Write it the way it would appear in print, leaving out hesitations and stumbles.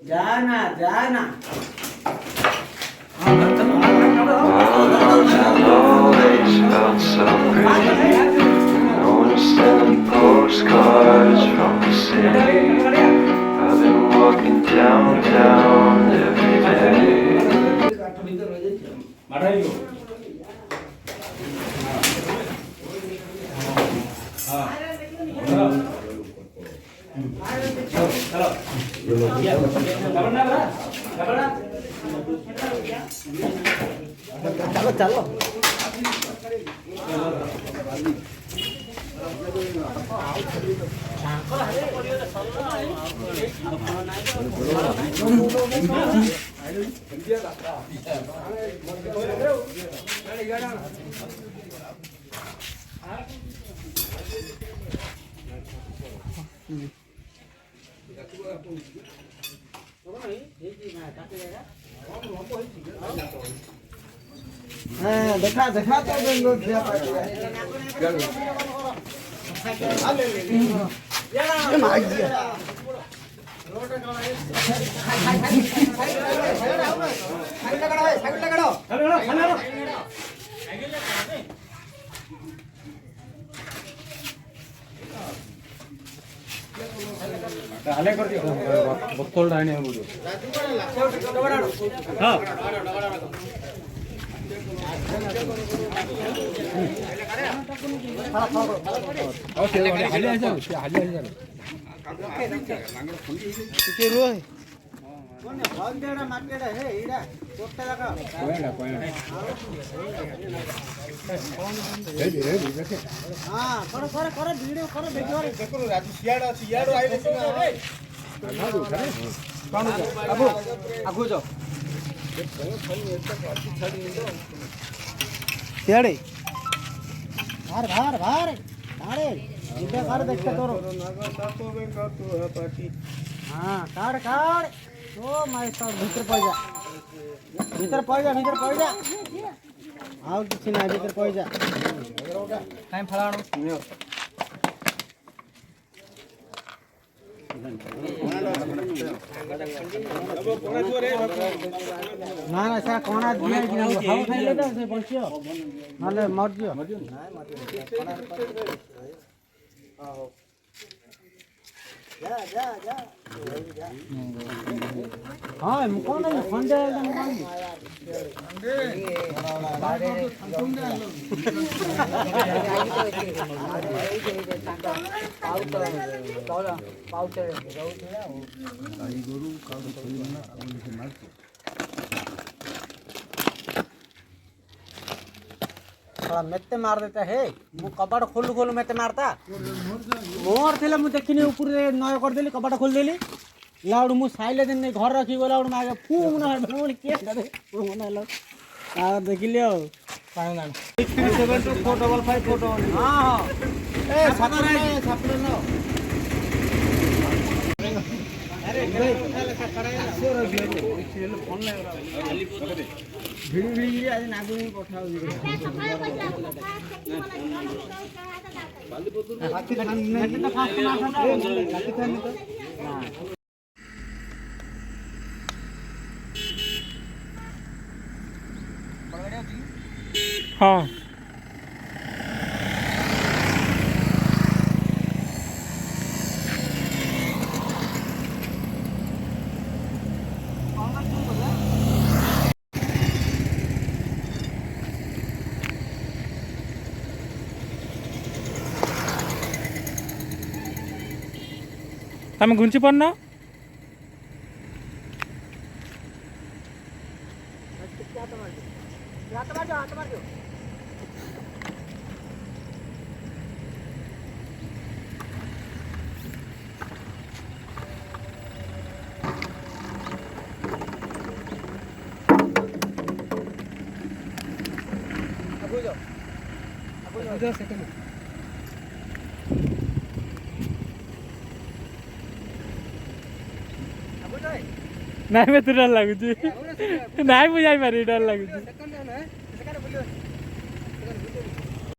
जाना जाना postcards from the city. I've been walking downtown every day. चलो चलो देखा देखा तो बक्तोल डायने हैं बोलो हाँ सियाड़े भार भार भार भारे इधर कर देखते तोरो हाँ काट काट ओ माय सर भीतर पड़ जा भीतर पड़ जा भीतर पड़ जा आओ किसी ना भीतर पड़ जा टाइम फलाणो ना ना सा कोना दिया कि खाओ खाई लेता से बचियो माले मर जियो जा जा जा हां कौन है फंडे एकदम थोड़ा मेते मार देता है मु कबाड़ खोल खोल मेते मारता मोर थिले मु देखिनी ऊपर नय कर देली कबाड़ खोल देली लाउड मु साइले दिन घर रखी गला लाउड मागे फूम ना मोर के करे फूम ना लो आ देखिलियो काहे ना 6372455 हां हां ए छापरे नो अरे फोन ले भिड़ी भिड़ी आज नागु पठाओ हाथी नेट तो फास्ट मारता हाथी खाने तो हाँ तमें गुंची पड़ना ନାଇଁ ମତେ ଡର ଲାଗୁଛି ନାଇଁ ମୁଁ ଯାଇପାରି ଡର ଲାଗୁଛି